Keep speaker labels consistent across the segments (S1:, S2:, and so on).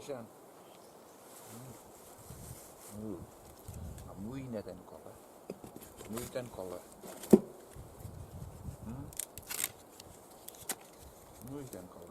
S1: Sean. Muinen den kolle. Muiden kolle. Muiden kolle.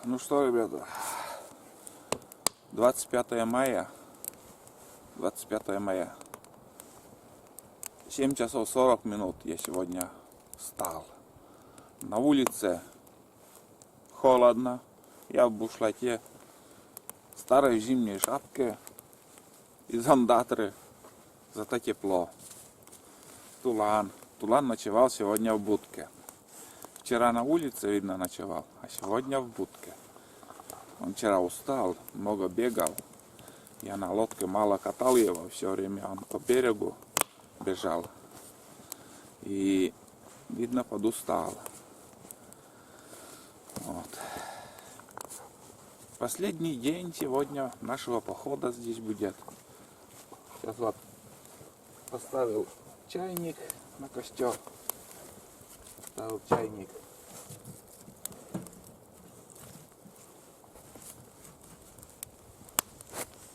S1: Ну что, ребята, 25 мая, 7 часов 40 минут я сегодня встал. На улице холодно, я в бушлате, старой зимней шапке и зондаторы, зато тепло. Тулан ночевал сегодня в будке. Вчера на улице, видно, ночевал, а сегодня в будке. Он вчера устал, много бегал. Я на лодке мало катал его, все время он по берегу бежал. И, видно, подустал. Вот. Последний день сегодня нашего похода здесь будет. Сейчас вот поставил чайник на костер. Поставил чайник.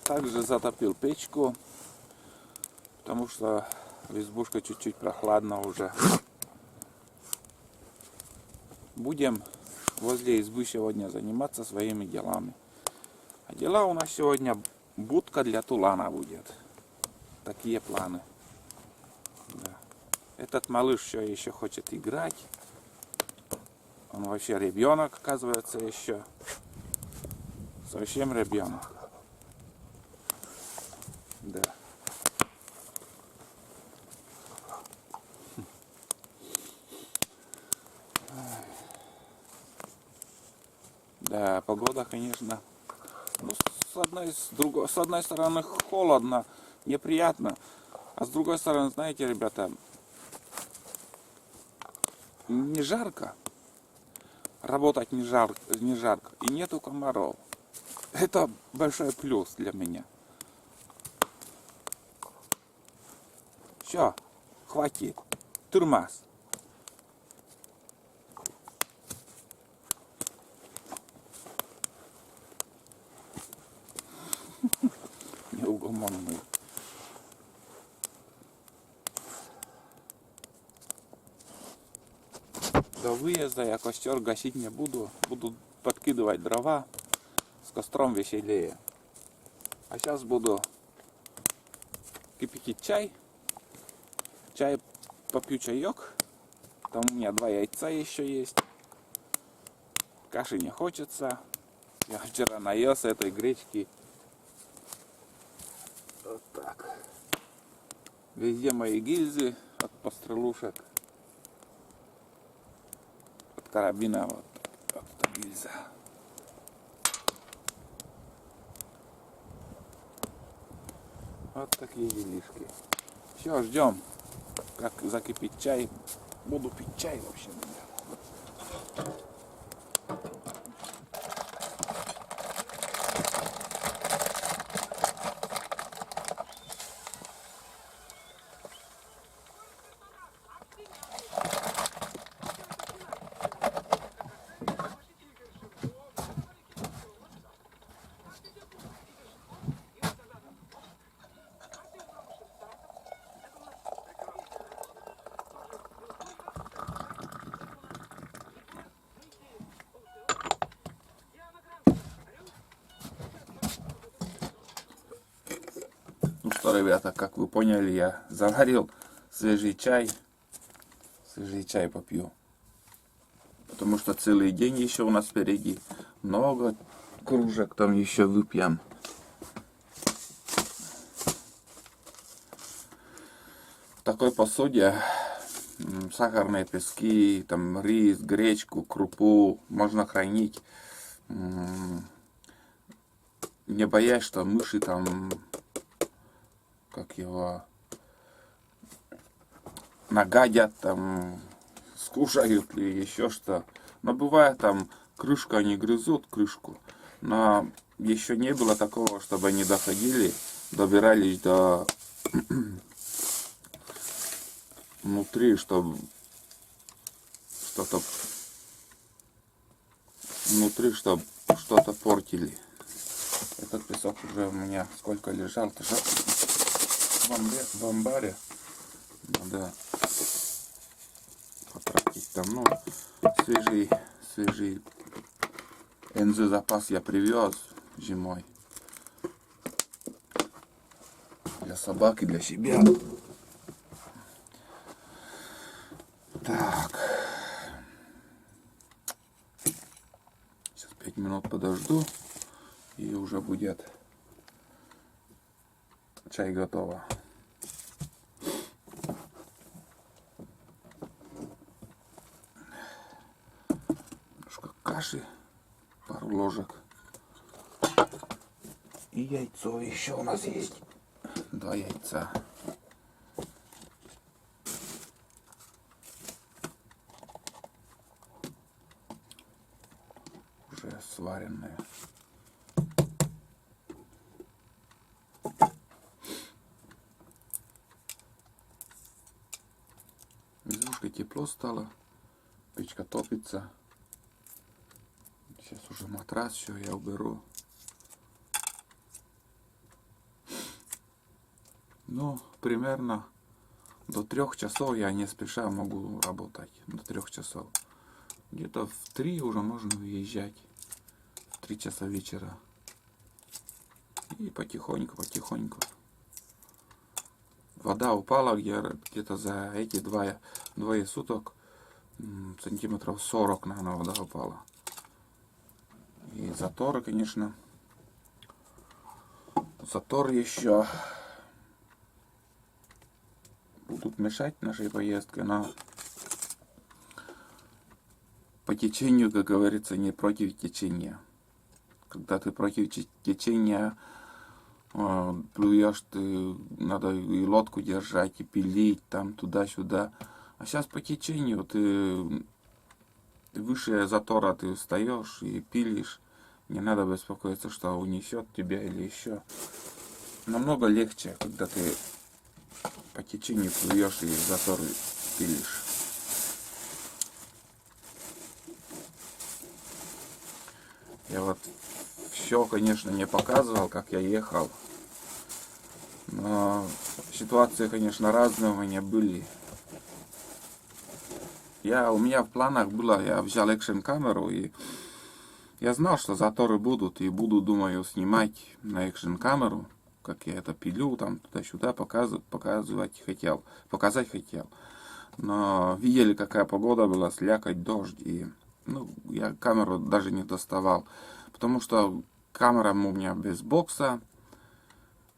S1: Также затопил печку, потому что в избушке чуть-чуть прохладно уже. Будем возле избы сегодня заниматься своими делами. А дела у нас сегодня будка для тулана будет. Такие планы. Да. Этот малыш все еще хочет играть. Он вообще ребенок, оказывается, еще. Совсем ребенок. Да. Да, погода, конечно, ну, с одной стороны холодно, неприятно, а с другой стороны, знаете, ребята, не жарко, работать не жарко, и нету комаров. Это большой плюс для меня. Все, хватит, тормоз. Неугомонный. До выезда я костер гасить не буду. Буду подкидывать дрова. С костром веселее. А сейчас буду кипятить чай. Попью чаек. Там у меня 2 яйца еще есть. Каши не хочется. Я вчера наелся этой гречки. Вот так. Везде мои гильзы от пострелушек. От карабина вот эта гильза. Вот такие делишки. Все, ждем, как закипит чай. Буду пить чай вообще. Ну что, ребята, как вы поняли, я заварил свежий чай. Свежий чай попью. Потому что целый день еще у нас впереди. Много кружек там еще выпьем. В такой посуде сахарные пески, там рис, гречку, крупу можно хранить. Не боясь, что мыши там, как его, нагадят, там, скушают или еще что. Но бывает там крышку, они грызут крышку. Но еще не было такого, чтобы они доходили, добирались до внутри, чтобы что-то внутри, чтобы что-то портили. Этот песок уже у меня сколько лежал, в амбаре. Надо потратить там, ну, свежий НЗ запас я привез зимой. Для собак и для себя. Так. Сейчас 5 минут подожду. И уже будет чай готово. Немножко каши, пару ложек. И яйцо еще у нас есть. 2 яйца. Уже сваренные. Избушка тепло стало, печка топится. Сейчас уже матрас, все я уберу. Ну, примерно до 3 часов я не спеша могу работать. До 3 часов. Где-то в 3 уже можно выезжать. В 3 часа вечера. И потихоньку. Вода упала где-то за эти двое суток. Сантиметров 40, наверное, вода упала. И заторы, конечно. Затор еще будут мешать нашей поездке, но по течению, как говорится, не против течения. Когда ты против течения плюешь, ты надо и лодку держать, и пилить, там туда-сюда. А сейчас по течению ты выше затора ты встаешь и пилишь. Не надо беспокоиться, что унесет тебя или еще. Намного легче, когда ты по течению плюешь и затор пилишь. Я вот все, конечно, не показывал, как я ехал. Но ситуации, конечно, разные у меня были. У меня в планах было, я взял экшн камеру, и я знал, что заторы будут, и буду, думаю, снимать на экшн камеру, как я это пилю, там туда-сюда показать хотел. Но видели, какая погода была, слякоть, дождь, и я камеру даже не доставал, потому что камера у меня без бокса,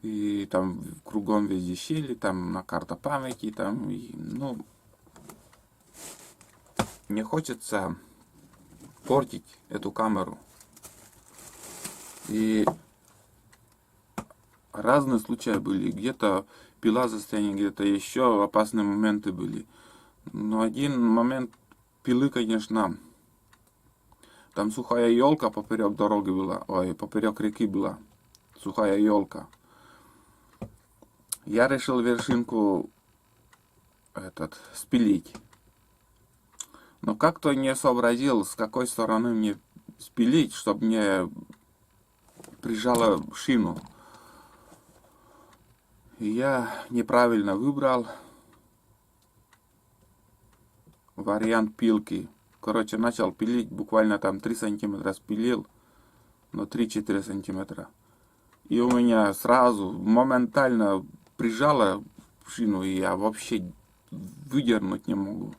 S1: и там кругом везде щели, там на карта памяти, там, не хочется портить эту камеру. И разные случаи были. Где-то пила застрянет, где-то еще опасные моменты были. Но один момент пилы, конечно, там сухая елка поперек дороги была, ой, поперек реки была, сухая елка. Я решил вершинку спилить. Но как-то не сообразил, с какой стороны мне спилить, чтобы мне прижало шину. И я неправильно выбрал вариант пилки. Короче, начал пилить, буквально там 3 сантиметра спилил, но 3-4 сантиметра. И у меня сразу, моментально прижало шину, и я вообще выдернуть не могу.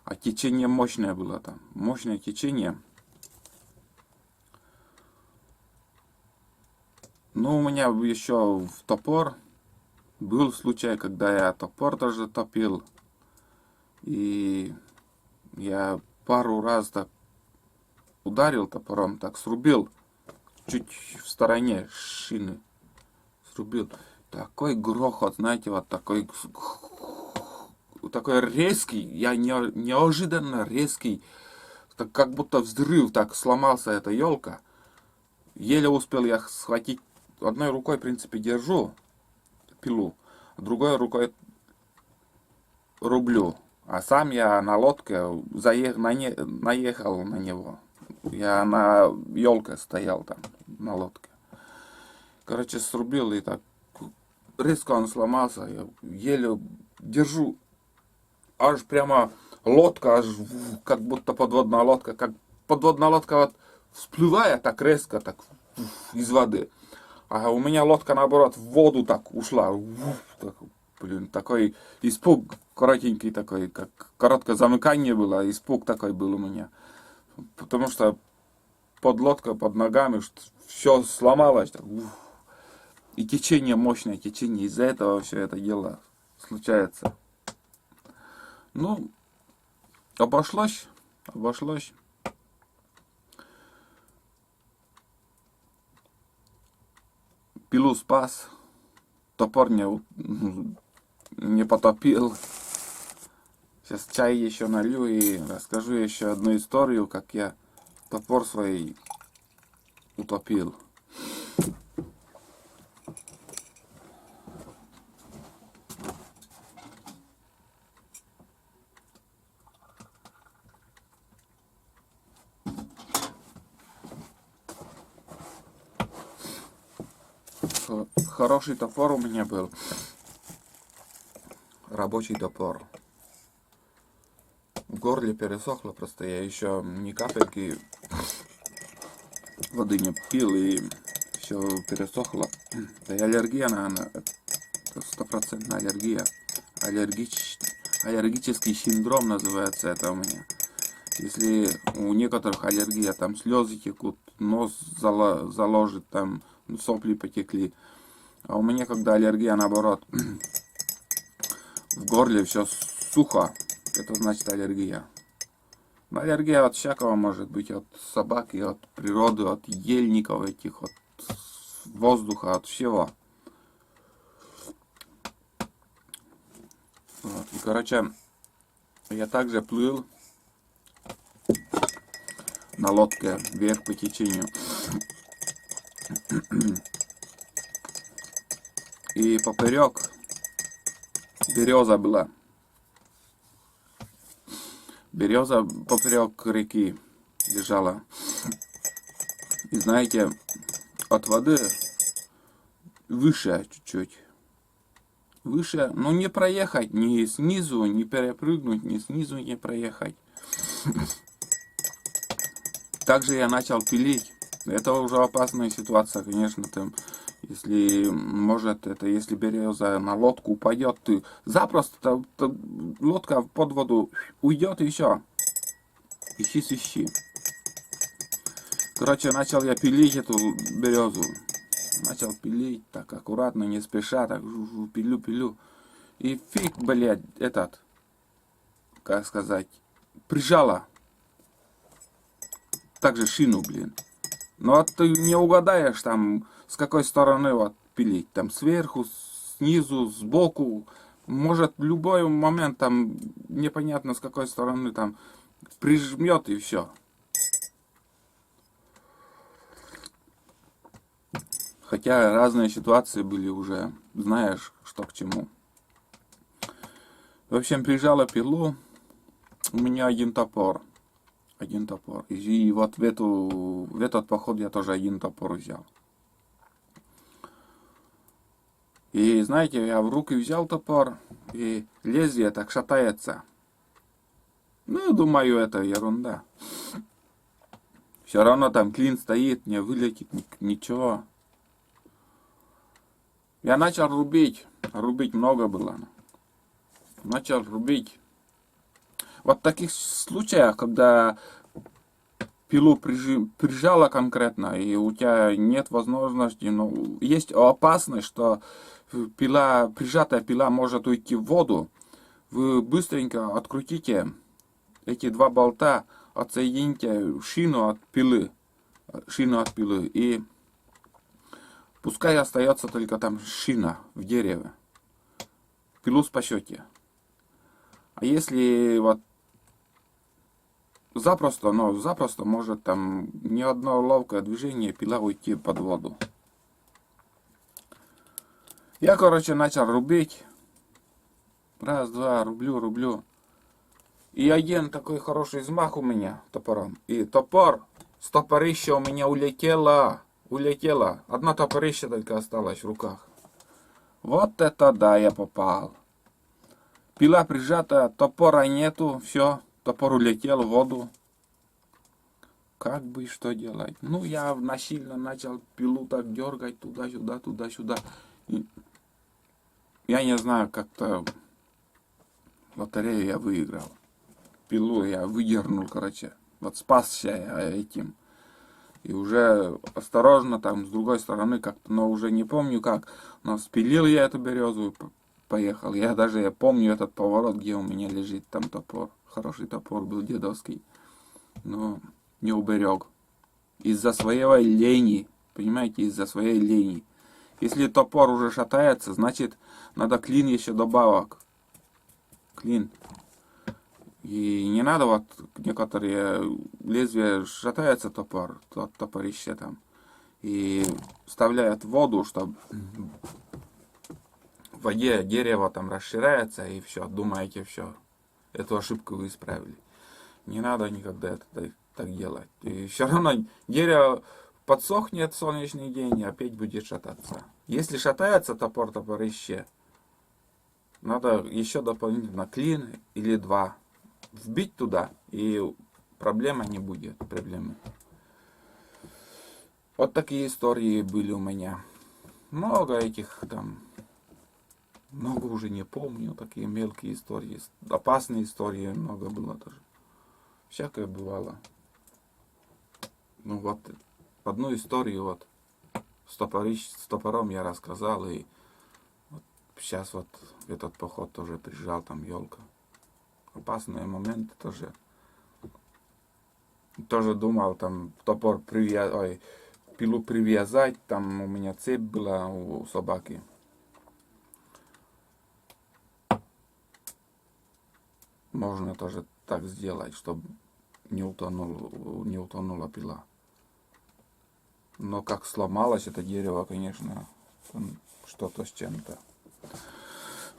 S1: А течение мощное было там, мощное течение. Ну, у меня еще в топор был случай, когда я топор тоже топил. И я пару раз так ударил топором, так срубил, чуть в стороне шины срубил. Такой грохот, знаете, вот такой резкий, я неожиданно резкий, так как будто взрыв, так сломался эта елка. Еле успел я схватить, одной рукой, в принципе, держу пилу, другой рукой рублю. А сам я на лодке наехал на него. Я на елке стоял там, на лодке. Короче, срубил, и так резко он сломался. Я еле держу. Аж прямо лодка, аж как будто подводная лодка. Как подводная лодка вот всплывая так резко, так из воды. А у меня лодка, наоборот, в воду так ушла. Так, блин, такой испуг коротенький такой, как короткое замыкание было, испуг такой был у меня. Потому что под лодкой, под ногами все сломалось. Так, и течение, мощное течение. Из-за этого все это дело случается. Ну, обошлось. Пилу спас. Топор не потопил. Сейчас чай еще налью и расскажу еще одну историю, как я топор свой утопил. Хороший топор у меня был. Рабочий топор. В горле пересохло просто. Я еще ни капельки воды не пил, и все пересохло. Да и аллергия, наверное. Это 100% аллергия. Аллергический синдром называется это у меня. Если у некоторых аллергия, там слезы текут, нос заложит, там сопли потекли. А у меня, когда аллергия, наоборот, в горле все сухо, это значит аллергия. Но аллергия от всякого может быть, от собаки, от природы, от ельников этих, от воздуха, от всего. Вот. И, короче, я также плыл на лодке вверх по течению. И поперек береза была. Береза поперек реки лежала. И знаете, от воды выше чуть-чуть. Выше, но не проехать ни снизу, не перепрыгнуть, ни снизу не проехать. Также я начал пилить. Это уже опасная ситуация, конечно, там. Если может, это если береза на лодку упадет, ты запросто лодка под воду уйдет и все. Ищи свищи. Короче, начал я пилить эту березу. Начал пилить так аккуратно, не спеша, так пилю. И фиг, блядь, как сказать, прижала. Также шину, блин. Но вот ты не угадаешь там, с какой стороны вот пилить. Там сверху, снизу, сбоку. Может в любой момент там непонятно с какой стороны там прижмет и все. Хотя разные ситуации были уже, знаешь, что к чему. В общем, прижала пилу, у меня один топор. И вот в этот поход я тоже один топор взял. И знаете, я в руки взял топор, и лезвие так шатается. Ну, думаю, это ерунда. Все равно там клин стоит, не вылетит ничего. Я начал рубить много было. Начал рубить. Вот в таких случаях, когда пилу прижала конкретно, и у тебя нет возможности, но есть опасность, что прижатая пила может уйти в воду, вы быстренько открутите эти два болта, отсоедините шину от пилы, и пускай остается только там шина в дереве. Пилу спасете. А если вот запросто может там ни одно ловкое движение пила уйти под воду. Я, короче, начал рубить. Раз, два, рублю. И один такой хороший взмах у меня топором. И топор с топорища у меня улетело. Одно топорище только осталось в руках. Вот это да, я попал. Пила прижата, топора нету, все, топор улетел в воду. Как бы что делать? Ну, я насильно начал пилу так дергать туда-сюда. И я не знаю, как-то лотерею я выиграл. Пилу я выдернул, короче. Вот спасся я этим. И уже осторожно там с другой стороны как-то, но уже не помню как. Но спилил я эту березу и поехал. Я помню этот поворот, где у меня лежит там топор. Хороший топор был дедовский. Но не уберег. Из-за своей лени. Понимаете, из-за своей лени. Если топор уже шатается, значит надо клин еще добавок. Клин. И не надо вот некоторые лезвия шатается топор, топорище там. И вставляют в воду, чтобы в воде дерево там расширяется и все. Думаете, все. Эту ошибку вы исправили. Не надо никогда это так делать. И все равно дерево подсохнет в солнечный день и опять будет шататься. Если шатается топорище, надо еще дополнительно клин или два вбить туда, и проблема не будет. Вот такие истории были у меня. Много этих там, много уже не помню, такие мелкие истории, опасные истории много было тоже. Всякое бывало. Ну вот, одну историю вот с топором я рассказал, и вот сейчас вот этот поход тоже приезжал, там елка. Опасные моменты тоже. Тоже думал там пилу привязать, там у меня цепь была у собаки. Можно тоже так сделать, чтобы не утонула пила. Но как сломалось это дерево, конечно, что-то с чем-то.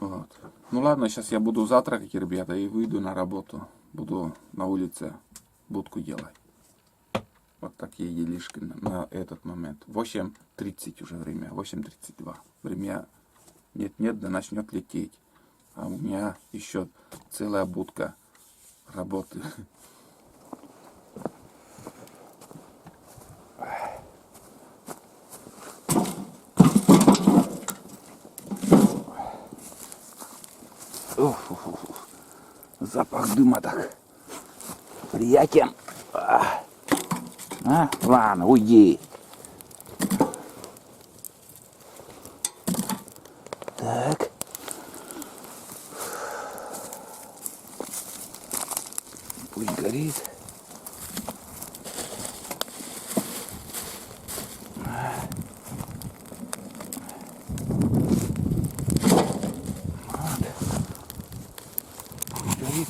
S1: Вот. Ну ладно, сейчас я буду завтракать, ребята, и выйду на работу. Буду на улице будку делать. Вот такие делишки на этот момент. 8:30 уже время, 8:32. Время нет-нет, да начнет лететь. А у меня еще целая будка работы. Запах дыма так приятен. Ладно, уйди. Так. Пусть горит. стоит.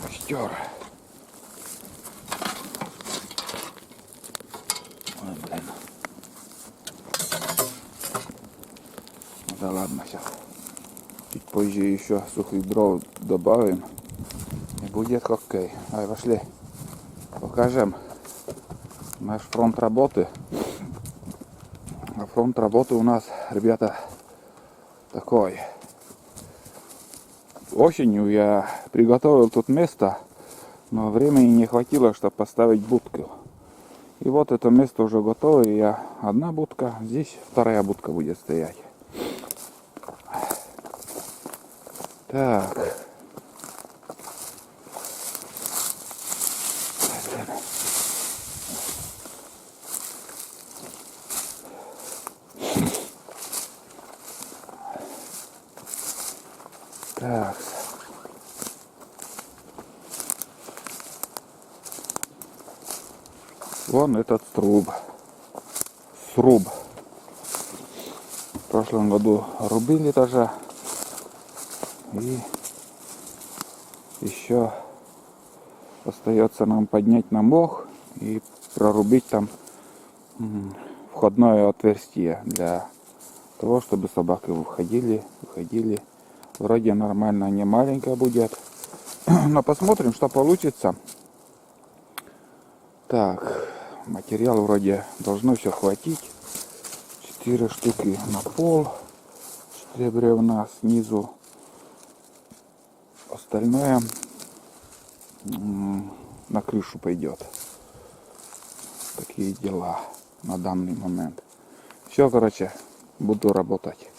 S1: Костер. Ой, блин. Ну да ладно, сейчас. Чуть позже еще сухих дров добавим. И будет окей. Ай, пошли. Покажем наш фронт работы. А фронт работы у нас, ребята, такой. Осенью я приготовил тут место, но времени не хватило, чтобы поставить будку. И вот это место уже готово, и одна будка, здесь вторая будка будет стоять. Так. Так. Вон этот сруб. В прошлом году рубили тоже. И еще остается нам поднять на мох и прорубить там входное отверстие для того, чтобы собаки выходили. Вроде нормально, не маленькая будет. Но посмотрим, что получится. Так, материал вроде должно все хватить. 4 штуки на пол. 4 бревна снизу. Остальное на крышу пойдет. Такие дела на данный момент. Все, короче, буду работать.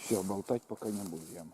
S1: Все, болтать пока не будем.